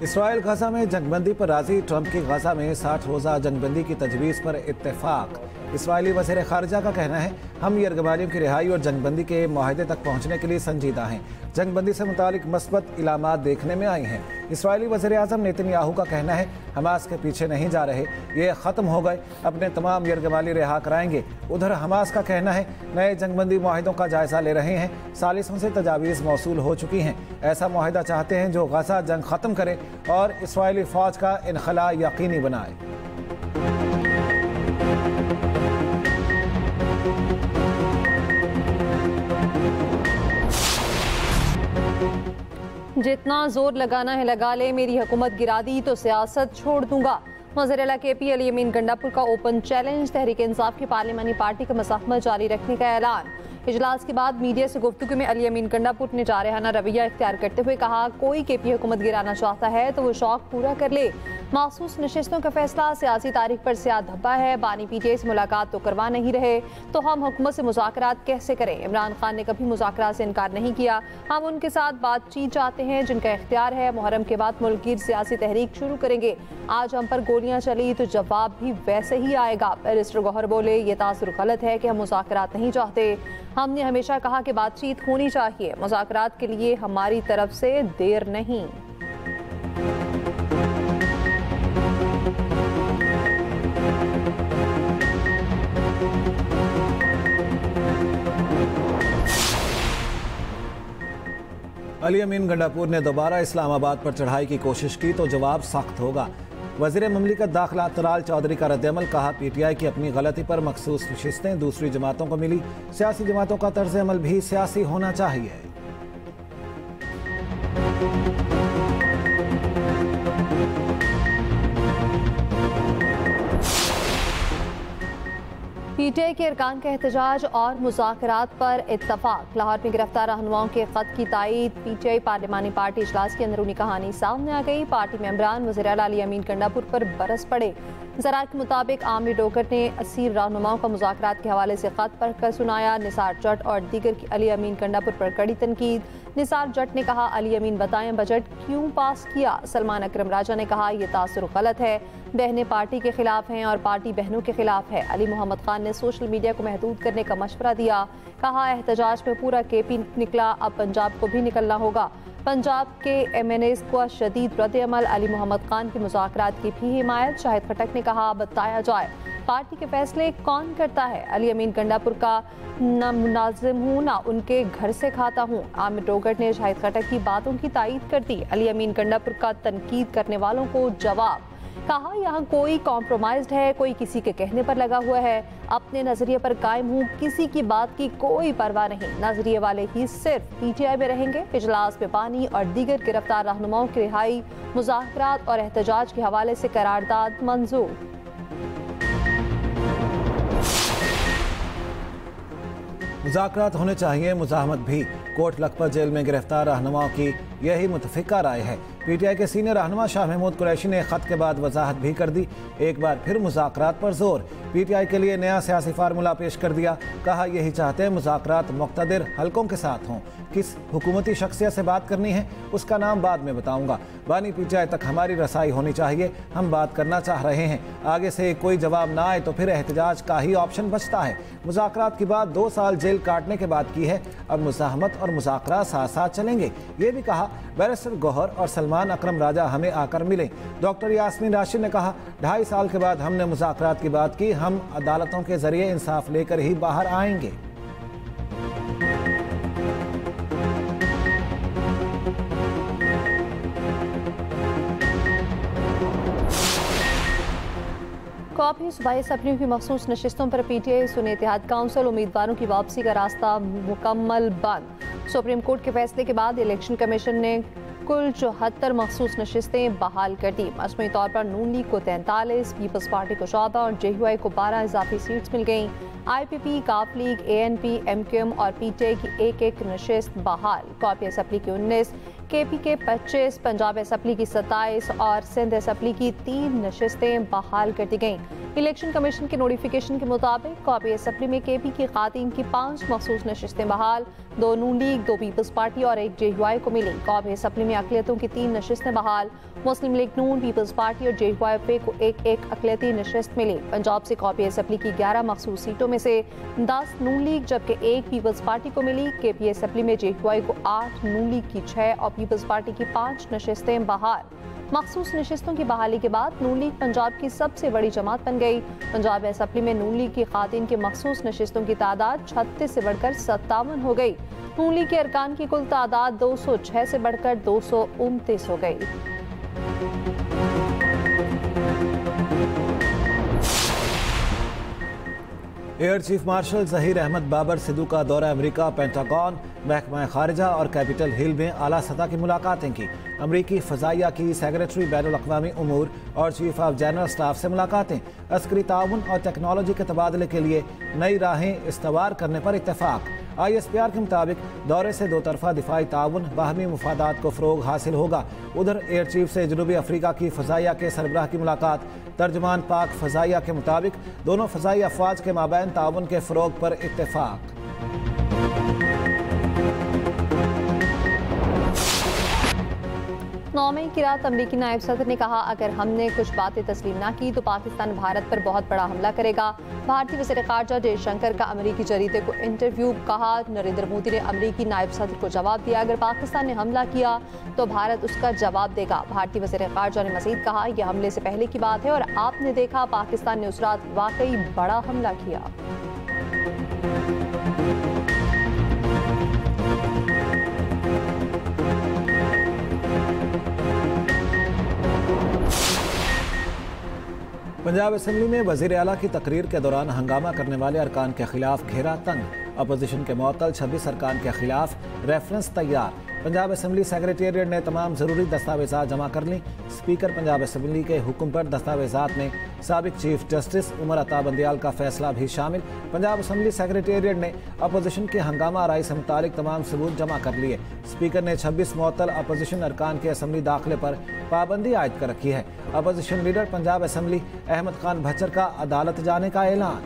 Israel गजा में जंगबंदी पर राजी, ट्रंप की गजा में 60 रोज़ा जंगबंदी की तजवीज़ पर इत्तेफाक। इसराइली वज़ीर ख़ारिजा का कहना है, हम यरगमालियों की रिहाई और जंगबंदी के माहदे तक पहुँचने के लिए संजीदा हैं। जंगबंदी से मुतालिक मस्बत इलामात देखने में आई हैं। इसराइली वज़ीर आज़म नेतन्याहू का कहना है, हमास के पीछे नहीं जा रहे, ये ख़त्म हो गए, अपने तमाम यरगमाली रिहा कराएंगे। उधर हमास का कहना है, नए जंगबंदी माहिदों का जायज़ा ले रहे हैं, सालिसों से तजावीज़ मौसूल हो चुकी हैं। ऐसा माहिदा चाहते हैं जो गजा जंग ख़त्म करे और इसराइली फ़ौज का इनखला यकीनी बनाए। जितना जोर लगाना है लगा ले, मेरी हुकूमत गिरा दी तो सियासत छोड़ दूंगा। वज़ीर KP अली अमीन गंडापुर का ओपन चैलेंज। तहरीक इंसाफ की पार्लिमानी पार्टी का मज़ाहमत जारी रखने का ऐलान। इजलास के बाद मीडिया से गुफ्तगू में अली अमीन गंडापुर ने जारहाना रवैया इख्तियार करते हुए कहा, कोई KP हुकूमत गिराना चाहता है तो वो शौक पूरा कर ले। मासूस नशिस्तों का फैसला सियासी तारीख पर स्याह धब्बा है। बानी PTI से मुलाकात तो करवा नहीं रहे तो हम हुकूमत से मुज़ाकरात कैसे करें। इमरान खान ने कभी मुज़ाकरात से इनकार नहीं किया। हम उनके साथ बातचीत चाहते हैं, जिनका इख्तियार है। मुहर्रम के बाद मुल्कगीर सियासी तहरीक शुरू करेंगे। आज हम पर गोलियां चली तो जवाब भी वैसे ही आएगा। बैरिस्टर गौहर बोले, ये तासुर गलत है कि हम मुज़ाकरात नहीं चाहते। हमने हमेशा कहा कि बातचीत होनी चाहिए। मुज़ाकरात के लिए हमारी तरफ से देर नहीं। अली अमीन गंडापुर ने दोबारा इस्लामाबाद पर चढ़ाई की कोशिश की तो जवाब सख्त होगा। वज़ीर ममलिकत दाखिला तलाल चौधरी का रद्दअमल। कहा, PTI की अपनी गलती पर मखसूस नशिस्तें दूसरी जमातों को मिली। सियासी जमातों का तर्ज अमल भी सियासी होना चाहिए। PTI के अरकान का एहतजाज और मुज़ाकरात पर इत्तफाक। लाहौर में गिरफ्तार रहनुमाओं के ख़त की तायीद। PTI पार्लिमानी पार्टी इजलास की अंदरूनी कहानी सामने आ गई। पार्टी मेंबरान वज़ीर आला अली अमीन गंडापुर पर बरस पड़े। ज़रात के मुताबिक आमिर डोगर ने 80 रहनुमाओं का मुज़ाकरात के हवाले से ख़त पढ़कर सुनाया। निसार जट और दीगर की अली अमीन गंडापुर पर कड़ी तनकीद। निसार जट ने कहा, अली अमीन बताएं बजट क्यों पास किया। सलमान अकरम राजा ने कहा, यह तासुर गलत है, बहनें पार्टी के खिलाफ हैं और पार्टी बहनों के खिलाफ है। अली मोहम्मद खान ने सोशल मीडिया को महदूद करने का मशवरा दिया। कहा, एहतजाज में पूरा KP निकला, अब पंजाब को भी निकलना होगा। पंजाब के MNAs का शदीद रद्द-ए-अमल। अली मोहम्मद खान की मुज़ाकरात की भी हिमायत। शाहिद खटक ने कहा, बताया जाए पार्टी के फैसले कौन करता है। अली अमीन गंडापुर का न मुनाजिम हूँ ना उनके घर से खाता हूँ। आमिर डोगर ने शाहिद खटक की बातों की तायीद कर दी। अली अमीन गंडापुर का तनकीद करने वालों को जवाब। कहा, यहाँ कोई कॉम्प्रोमाइज्ड है, कोई किसी के कहने पर लगा हुआ है। अपने नजरिए पर कायम हूँ, किसी की बात की कोई परवाह नहीं। नजरिए वाले ही सिर्फ PTI में रहेंगे। इजलास में पानी और दीगर गिरफ्तार रहनुमाओं की रिहाई, मुज़ाकरात और एहतजाज के हवाले से करारदाद मंजूर। मुज़ाकरात होने चाहिए, मुज़ाहमत भी। कोट लखपत जेल में गिरफ्तार रहनुमाओं की यही मुतफ़िका राय है। PTI के सीनियर रहनुमा शाह महमूद कुरैशी ने ख़त के बाद वजाहत भी कर दी। एक बार फिर मुज़ाकरात पर जोर। PTI के लिए नया सियासी फार्मूला पेश कर दिया। कहा, यही चाहते हैं मुज़ाकरात मुक़्तदिर हलकों के साथ हों। किस हुकूमती शख्सियत से बात करनी है उसका नाम बाद में बताऊंगा। बानी PTI तक हमारी रसाई होनी चाहिए। हम बात करना चाह रहे हैं। आगे से कोई जवाब ना आए तो फिर एहतजाज का ही ऑप्शन बचता है। मुज़ाकरात की बात 2 साल जेल काटने के बाद की है। अब मुज़ाहमत और मुज़ाकरात साथ साथ चलेंगे। ये भी कहा, बैरिस्टर गौहर और सलमान अकरम राजा हमें आकर मिले। डॉक्टर यास्मीन राशिद ने कहा, 2.5 साल के बाद हमने मुज़ाकरात की बात की। हम अदालतों के जरिए इंसाफ लेकर ही बाहर आएंगे। कॉपी सूबाई असम्बलियों की मखसूस नशिस्तों पर PTI सुन्नी इत्तेहाद काउंसिल उम्मीदवारों की वापसी का रास्ता मुकम्मल बंद। सुप्रीम कोर्ट के फैसले के बाद इलेक्शन कमीशन ने कुल 74 मखसूस नशिस्तें बहाल कर दी। मजमूई तौर पर नून लीग को 43, पीपल्स पार्टी को 14 और JUI को 12 इजाफी सीट्स मिल गईं। IPP, काफ लीग, ANP, MQM और PTI की एक नशिस्त बहाल। कॉपी असम्बली की 19, KP के 25, पंजाब असेंबली की 27 और सिंध असेंबली की 3 नशिस्तें बहाल कर दी गईं। इलेक्शन कमीशन के नोटिफिकेशन के मुताबिक कौमी असेंबली में KP की खातीन की 5 मखसूस नशिस्तें बहाल, 2 नून लीग, 2 पीपल्स पार्टी और 1 JUI को मिली। कौमी असेंबली में अकलियतों की 3 नशिस्तें बहाल, मुस्लिम लीग नून, पीपल्स पार्टी और JUI को एक अकलियती नशिस्त मिली। पंजाब से कौमी असेंबली की 11 मखसूस सीटों में से 10 नून लीग जबकि 1 पीपल्स पार्टी को मिली। KP असेंबली में JUI को 8, नून लीग की 6 और पीपल्स पार्टी की 5 नशिस्तें बहाल। मखसूस नशिस्तों की बहाली के बाद नून लीग पंजाब की सबसे बड़ी जमात बन गई। पंजाब असेंबली में नून लीग की खातीन के मखसूस नशिस्तों की तादाद 36 से बढ़कर 57 हो गई। नून लीग के अरकान की कुल तादाद 206 से बढ़कर 229 हो गई। Air chief marshal Zaheer Ahmed Babar Sidhu का दौरा अमेरिका, पेंटागन, महकमा खारिजा और कैपिटल हिल में आला सतह की मुलाकातें की। अमरीकी फ़ज़ाइया की सेक्रेटरी बैनुल-अक़वामी उमूर और चीफ ऑफ जनरल स्टाफ से मुलाकातें। अस्करी ताउन और टेक्नोलॉजी के तबादले के लिए नई राहें इस्तवार करने पर इत्तेफाक। ISPR के मुताबिक दौरे से दो तरफा दिफाई ताउन, बाहमी मुफादात को फ़रोग हासिल होगा। उधर एयर चीफ से जनूबी अफ्रीका की फ़ज़ाइया के सरबराह की मुलाकात। तर्जमान पाक फ़ज़ाइया के मुताबिक दोनों फ़ज़ाई अफ़वाज के माबैन ताउन के फ़रोग पर इत्तेफाक। मई की रात अमरीकी नायब सदर ने कहा, अगर हमने कुछ बातें तस्लीम ना की तो पाकिस्तान भारत पर बहुत बड़ा हमला करेगा। भारतीय वज़ीर ख़ारजा जयशंकर का अमरीकी जरीदे को इंटरव्यू। कहा, नरेंद्र मोदी ने अमरीकी नायब सदर को जवाब दिया, अगर पाकिस्तान ने हमला किया तो भारत उसका जवाब देगा। भारतीय वज़ीर ख़ारजा ने मज़ीद कहा, यह हमले से पहले की बात है और आपने देखा पाकिस्तान ने उस रात वाकई बड़ा हमला किया। पंजाब असेंबली में वज़ीर आला की तकरीर के दौरान हंगामा करने वाले अरकान के खिलाफ घेरा तंग। अपोजिशन के मुअत्तल 26 अरकान के खिलाफ रेफरेंस तैयार। पंजाब असेंबली सेक्रेटेरिएट ने तमाम ज़रूरी दस्तावेज़ात जमा कर लीं। स्पीकर पंजाब असेंबली के हुक्म पर दस्तावेज़ात में साबिक चीफ जस्टिस उमर अता बंदियाल का फैसला भी शामिल। पंजाब असेंबली सेक्रेटेरिएट ने अपोजिशन की हंगामा आराई से मुतालिक तमाम सबूत जमा कर लिए। स्पीकर ने 26 मुअत्तल अपोजिशन अरकान के असेंबली दाखिले पर पाबंदी आयद कर रखी है। Opposition leader Punjab assembly Ahmed Khan Bhachar का अदालत जाने का ऐलान।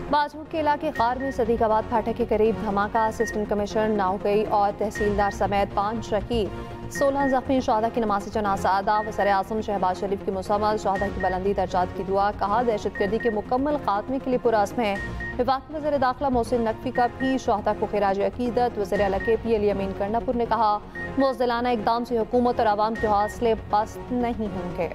बाजूर के इलाके खार में सदीकाबाद फाटक के करीब धमाका। असिस्टेंट कमिश्नर नाउकई और तहसीलदार समेत 5 शहीद, 16 जख्मी। शहदा की नमाज़ जनाज़ा अदा। वज़ीर-ए-आज़म शहबाज शरीफ की मुसम्मत शहदा की बुलंदी दर्जात की दुआ। कहा, दहशतगर्दी के मुकम्मल खात्मे के लिए पुरअज़्म है। वफाकी वज़ीर दाखिला मोहसिन नकवी का भी शहदा को खिराज अकीदत। वज़ीर आला KP अली अमीन कर्णापुर ने कहा, मुज़दिलाना इक़दाम से हुकूमत और आवाम के हौसले पस्त नहीं होंगे।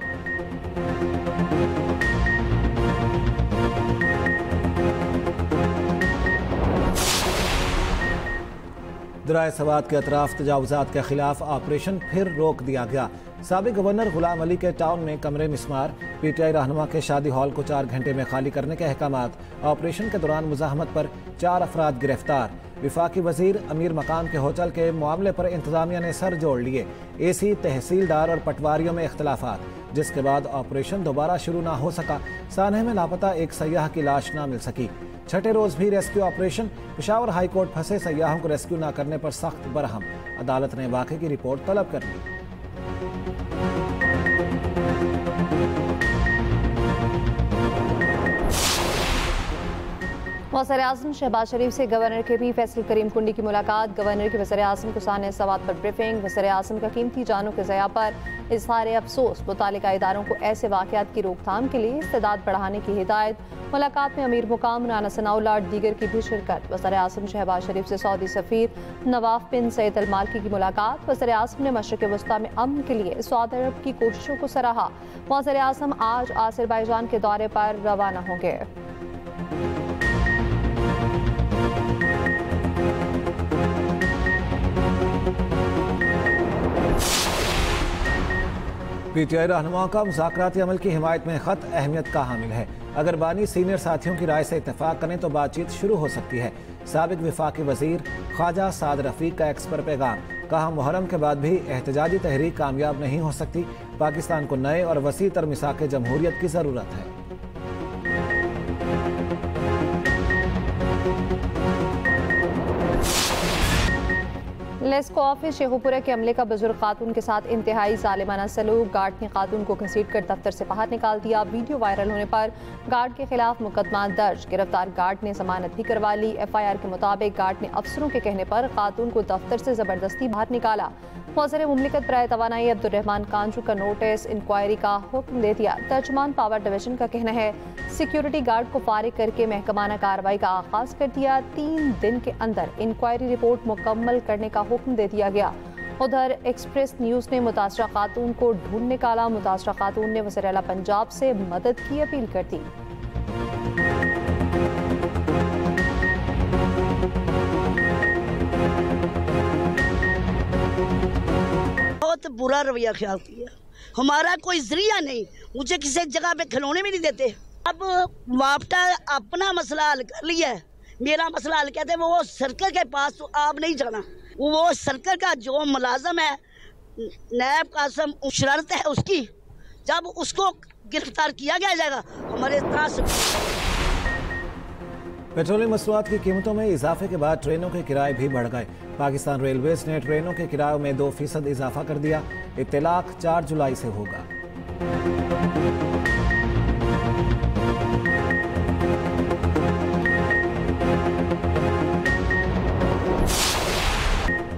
दराए सवात के अतराफ तजावुज़ात के खिलाफ ऑपरेशन फिर रोक दिया गया। साबिक गवर्नर गुलाम अली के टाउन में कमरे मिस्मार। PTI रहनुमा के शादी हॉल को 4 घंटे में खाली करने के अहकामात। ऑपरेशन के दौरान मुज़ाहमत पर 4 अफराद गिरफ्तार। विफाकी वजीर अमीर मकाम के होटल के मामले पर इंतजामिया ने सर जोड़ लिए। AC, तहसीलदार और पटवारियों में इख्तलाफात, जिसके बाद ऑपरेशन दोबारा शुरू ना हो सका। सानहे में लापता एक सयाह की लाश ना मिल सकी। छठे रोज भी rescue operation. Peshawar high court फंसे सयाहों को रेस्क्यू न करने पर सख्त बरहम। अदालत ने वाक़े की रिपोर्ट तलब कर ली। वज़ीर-ए-आज़म शहबाज शरीफ से गवर्नर KP फैसल करीम कुंडी की मुलाकात। गवर्नर की वज़ीर-ए-आज़म को साने सवात पर ब्रीफिंग। वज़ीर-ए-आज़म का कीमती जानों के ज़या पर इज़हार अफसोस। मुतालिका इदारों को ऐसे वाक़यात की रोकथाम के लिए इस्तेदाद बढ़ाने की हिदायत। मुलाकात में अमीर मुकाम राना सनाउल्लाह और दीगर की भी शिरकत। वज़ीर-ए-आज़म शहबाज शरीफ से सऊदी सफ़ीर नवाफ बिन सईद अल माल्की की मुलाकात। वज़ीर-ए-आज़म ने मशरिक़ वस्ता में अमन के लिए सऊदी अरब की कोशिशों को सराहा। वज़ीर-ए-आज़म आज आज़रबाईजान के दौरे पर रवाना होंगे। PTI रहनुमाओं का मुज़ाकराती अमल की हिमायत में ख़त अहमियत का हामिल है। अगर बानी सीनियर साथियों की राय से इत्तेफाक करें तो बातचीत शुरू हो सकती है। साबिक विफाकी वज़ीर ख्वाजा साद रफ़ीक का एक्स पर पैगाम। कहा, मुहर्रम के बाद भी एहतजाजी तहरीक कामयाब नहीं हो सकती। पाकिस्तान को नए और वसी तर मिसाक़ जमहूरियत की ज़रूरत है। लेस्को ऑफिस शेखुपुरा के अमले का बुजुर्ग खातून के साथ इंतहाई जालिमाना सलूक। गार्ड ने खातून को घसीटकर दफ्तर से बाहर निकाल दिया। वीडियो वायरल होने पर गार्ड के खिलाफ मुकदमा दर्ज। गिरफ्तार गार्ड ने जमानत भी करवा ली। FIR के मुताबिक गार्ड ने अफसरों के कहने पर खातून को दफ्तर से जबरदस्ती बाहर निकाला। वज़ीर मुमलिकत बराए तवानाई अब्दुर्रहमान कांजू का नोटिस इंक्वायरी का हुक्म दे दिया। तर्जुमान पावर डिवीजन का कहना है सिक्योरिटी गार्ड को फारिग करके महकमाना कार्रवाई का आगाज कर दिया। 3 दिन के अंदर इंक्वायरी रिपोर्ट मुकम्मल करने का हुक्म दे दिया गया। उधर एक्सप्रेस न्यूज़ ने मुतासरा खातून को ढूंढ निकाला। मुतासरा खातून ने वज़ीर आला पंजाब से मदद की अपील कर दी। बहुत बुरा रवैया ख्याल किया। हमारा कोई जरिया नहीं, मुझे किसी जगह पे खिलौने भी नहीं देते। अब वापटा अपना मसला हल कर लिया है, मेरा मसला हल कहते वो सर्कल के पास तो आप नहीं जाना। वो सर्कल का जो मुलाजम है नैब कासम शरारत है उसकी, जब उसको गिरफ्तार किया जाएगा हमारे तरह। पेट्रोलियम मसनूआत की कीमतों में इजाफे के बाद ट्रेनों के किराए भी बढ़ गए। पाकिस्तान रेलवेज ने ट्रेनों के किरायों में 2% इजाफा कर दिया। इत्तलाक 4 जुलाई से होगा।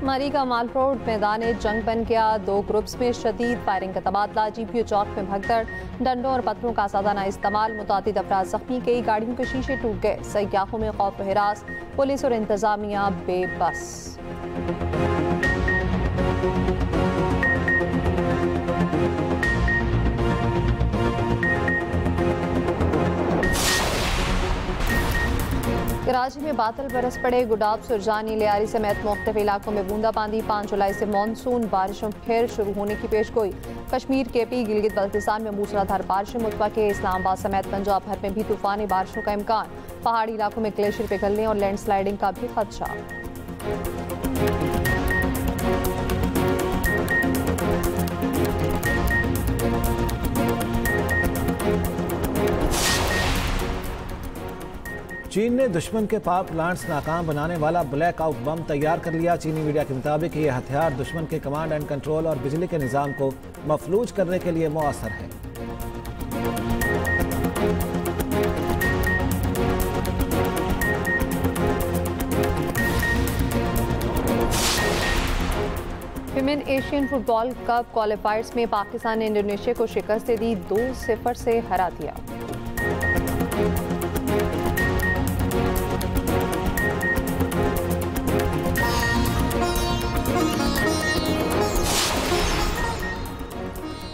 मरी का माल रोड मैदान जंग बन गया। 2 ग्रुप्स में शदीद फायरिंग का तबादला। GPO चौक में भगदड़, डंडों और पत्थरों का आसादाना इस्तेमाल। मुतादिद अफराद जख्मी, कई गाड़ियों के शीशे टूट गए। सयाहों में खौफ व हिरास, पुलिस और इंतजामिया बेबस। कराची में बादल बरस पड़े। गुडाब, सुरजानी, लियारी समेत मुख्तलिफ इलाकों में बूंदाबांदी। 5 जुलाई से मानसून बारिशों फिर शुरू होने की पेशगोई। कश्मीर, KP, गिलगित बल्तिस्तान में मूसलाधार बारिशें मुतवक्के। इस्लामाबाद समेत पंजाब भर में भी तूफानी बारिशों का इम्कान। पहाड़ी इलाकों में ग्लेशियर पिघलने और लैंडस्लाइडिंग का भी खदशा। चीन ने दुश्मन के पावर प्लांट्स नाकाम बनाने वाला ब्लैक आउट बम तैयार कर लिया। चीनी मीडिया के मुताबिक ये हथियार दुश्मन के कमांड एंड कंट्रोल और बिजली के निज़ाम को मफलूज करने के लिए मौसर है। विमेन एशियन फुटबॉल कप क्वालिफायर्स में पाकिस्तान ने इंडोनेशिया को शिकस्त दे दी। 2-0 से हरा दिया।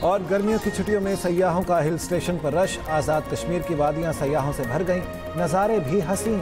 और गर्मियों की छुट्टियों में सयाहों का हिल स्टेशन पर रश। आज़ाद कश्मीर की वादियां सयाहों से भर गईं। नज़ारे भी हसीन।